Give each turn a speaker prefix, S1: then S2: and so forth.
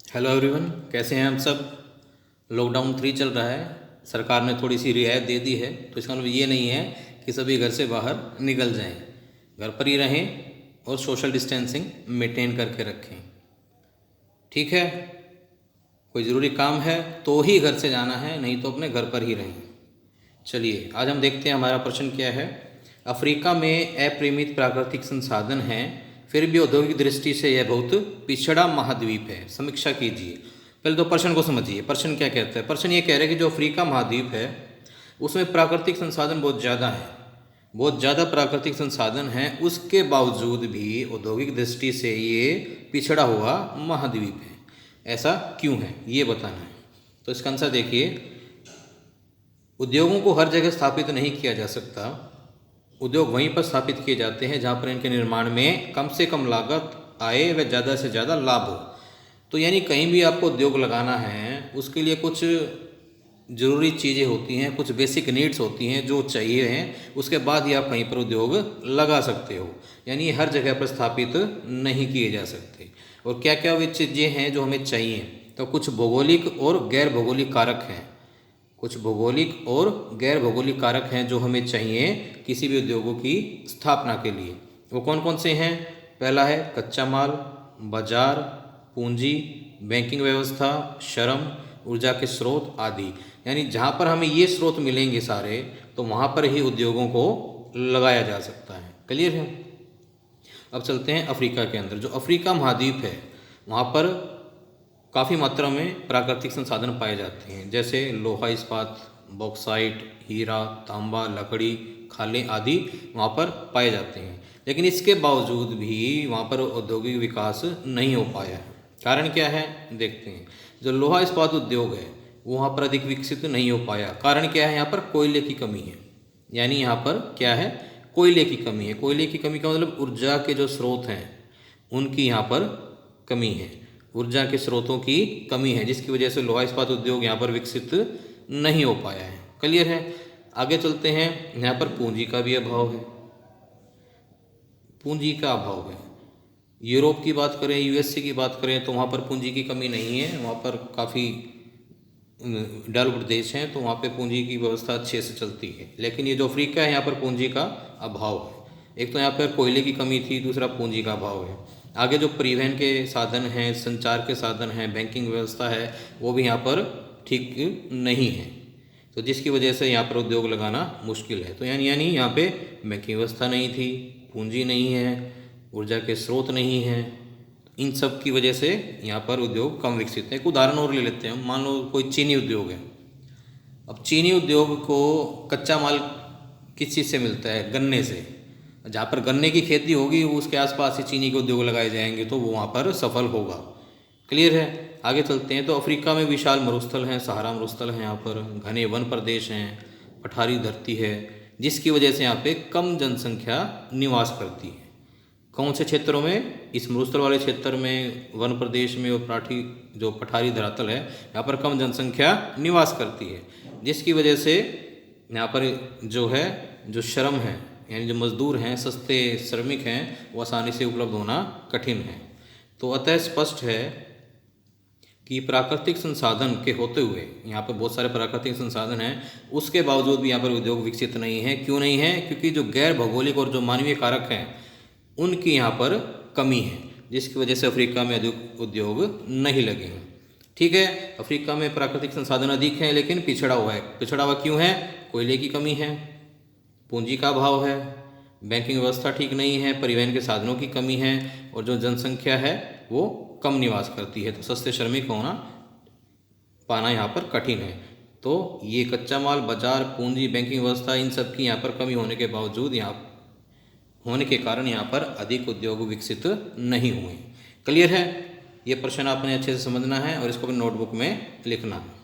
S1: Hello everyone, कैसे हैं हम सब। लॉकडाउन 3 चल रहा है। सरकार ने थोड़ी सी रियायत दे दी है, तो इसका मतलब ये नहीं है कि सभी घर से बाहर निकल जाएं। घर पर ही रहें और सोशल डिस्टेंसिंग मेंटेन करके रखें। ठीक है, कोई ज़रूरी काम है तो ही घर से जाना है, नहीं तो अपने घर पर ही रहें। चलिए आज हम देखते हैं हमारा प्रश्न क्या है। अफ्रीका में अपरिमित प्राकृतिक संसाधन हैं, फिर भी औद्योगिक दृष्टि से यह बहुत पिछड़ा महाद्वीप है। समीक्षा कीजिए। पहले तो प्रश्न को समझिए। प्रश्न क्या कहता है? प्रश्न ये कह रहा है कि जो अफ्रीका महाद्वीप है उसमें प्राकृतिक संसाधन बहुत ज़्यादा है, बहुत ज़्यादा प्राकृतिक संसाधन हैं, उसके बावजूद भी औद्योगिक दृष्टि से ये पिछड़ा हुआ महाद्वीप है। ऐसा क्यों है ये बताना है। तो इसका आंसर देखिए। उद्योगों को हर जगह स्थापित नहीं किया जा सकता। उद्योग वहीं पर स्थापित किए जाते हैं जहाँ पर इनके निर्माण में कम से कम लागत आए व ज़्यादा से ज़्यादा लाभ हो। तो यानी कहीं भी आपको उद्योग लगाना है उसके लिए कुछ ज़रूरी चीज़ें होती हैं, कुछ बेसिक नीड्स होती हैं जो चाहिए हैं, उसके बाद ही आप कहीं पर उद्योग लगा सकते हो। यानी हर जगह पर स्थापित नहीं किए जा सकते। और क्या क्या वे चीज़ें हैं जो हमें चाहिए? तो कुछ भौगोलिक और गैर भौगोलिक कारक हैं। कुछ भौगोलिक और गैर भौगोलिक कारक हैं जो हमें चाहिए किसी भी उद्योगों की स्थापना के लिए। वो कौन कौन से हैं? पहला है कच्चा माल, बाजार, पूंजी, बैंकिंग व्यवस्था, श्रम, ऊर्जा के स्रोत आदि। यानी जहाँ पर हमें ये स्रोत मिलेंगे सारे, तो वहाँ पर ही उद्योगों को लगाया जा सकता है। क्लियर है? अब चलते हैं अफ्रीका के अंदर। जो अफ्रीका महाद्वीप है वहाँ पर काफ़ी मात्रा में प्राकृतिक संसाधन पाए जाते हैं, जैसे लोहा इस्पात, बॉक्साइट, हीरा, तांबा, लकड़ी, खालें आदि वहाँ पर पाए जाते हैं। लेकिन इसके बावजूद भी वहाँ पर औद्योगिक विकास नहीं हो पाया है। कारण क्या है देखते हैं। जो लोहा इस्पात उद्योग है वो वहाँ पर अधिक विकसित नहीं हो पाया। कारण क्या है? यहाँ पर कोयले की कमी है। यानी यहाँ पर क्या है? कोयले की कमी है। कोयले की कमी का मतलब ऊर्जा के जो स्रोत हैं उनकी यहाँ पर कमी है। ऊर्जा के स्रोतों की कमी है, जिसकी वजह से लोहा इस्पात उद्योग यहाँ पर विकसित नहीं हो पाया है। क्लियर है? आगे चलते हैं। यहाँ पर पूंजी का भी अभाव है। पूंजी का अभाव है। यूरोप की बात करें, यूएसए की बात करें तो वहाँ पर पूंजी की कमी नहीं है। वहाँ पर काफ़ी डेवलप्ड देश हैं तो वहाँ पे पूंजी की व्यवस्था अच्छे से चलती है। लेकिन ये जो अफ्रीका है यहाँ पर पूंजी का अभाव है। एक तो यहाँ पर कोयले की कमी थी, दूसरा पूंजी का अभाव है। आगे जो परिवहन के साधन हैं, संचार के साधन हैं, बैंकिंग व्यवस्था है, वो भी यहाँ पर ठीक नहीं है, तो जिसकी वजह से यहाँ पर उद्योग लगाना मुश्किल है। तो यानी यहाँ पे बैंकिंग व्यवस्था नहीं थी, पूंजी नहीं है, ऊर्जा के स्रोत नहीं हैं। इन सब की वजह से यहाँ पर उद्योग कम विकसित है। एक उदाहरण और ले लेते हैं। मान लो कोई चीनी उद्योग है। अब चीनी उद्योग को कच्चा माल किस चीज़ से मिलता है? गन्ने से। जहाँ पर गन्ने की खेती होगी उसके आसपास ही चीनी के उद्योग लगाए जाएंगे तो वो वहाँ पर सफल होगा। क्लियर है? आगे चलते हैं। तो अफ्रीका में विशाल मरुस्थल हैं, सहारा मरुस्थल हैं, यहाँ पर घने वन प्रदेश हैं, पठारी धरती है, जिसकी वजह से यहाँ पे कम जनसंख्या निवास करती है। कौन से क्षेत्रों में? इस मरुस्थल वाले क्षेत्र में, वन प्रदेश में और जो पठारी धरातल है यहाँ पर कम जनसंख्या निवास करती है, जिसकी वजह से यहाँ पर जो श्रम है यानी जो मजदूर हैं, सस्ते श्रमिक हैं, वो आसानी से उपलब्ध होना कठिन है। तो अतः स्पष्ट है कि प्राकृतिक संसाधन के होते हुए यहाँ पर बहुत सारे प्राकृतिक संसाधन हैं, उसके बावजूद भी यहाँ पर उद्योग विकसित नहीं है। क्यों नहीं है? क्योंकि जो गैर भौगोलिक और जो मानवीय कारक हैं उनकी यहाँ पर कमी है, जिसकी वजह से अफ्रीका में अधिक उद्योग नहीं लगे हैं। ठीक है, अफ्रीका में प्राकृतिक संसाधन अधिक हैं लेकिन पिछड़ा हुआ है। पिछड़ा हुआ क्यों है? कोयले की कमी है, पूंजी का अभाव है, बैंकिंग व्यवस्था ठीक नहीं है, परिवहन के साधनों की कमी है, और जो जनसंख्या है वो कम निवास करती है, तो सस्ते श्रमिक पाना यहाँ पर कठिन है। तो ये कच्चा माल, बाजार, पूंजी, बैंकिंग व्यवस्था, इन सब की यहाँ पर कमी होने के बावजूद होने के कारण यहाँ पर अधिक उद्योग विकसित नहीं हुए। क्लियर है? ये प्रश्न आपने अच्छे से समझना है और इसको अपनी नोटबुक में लिखना है।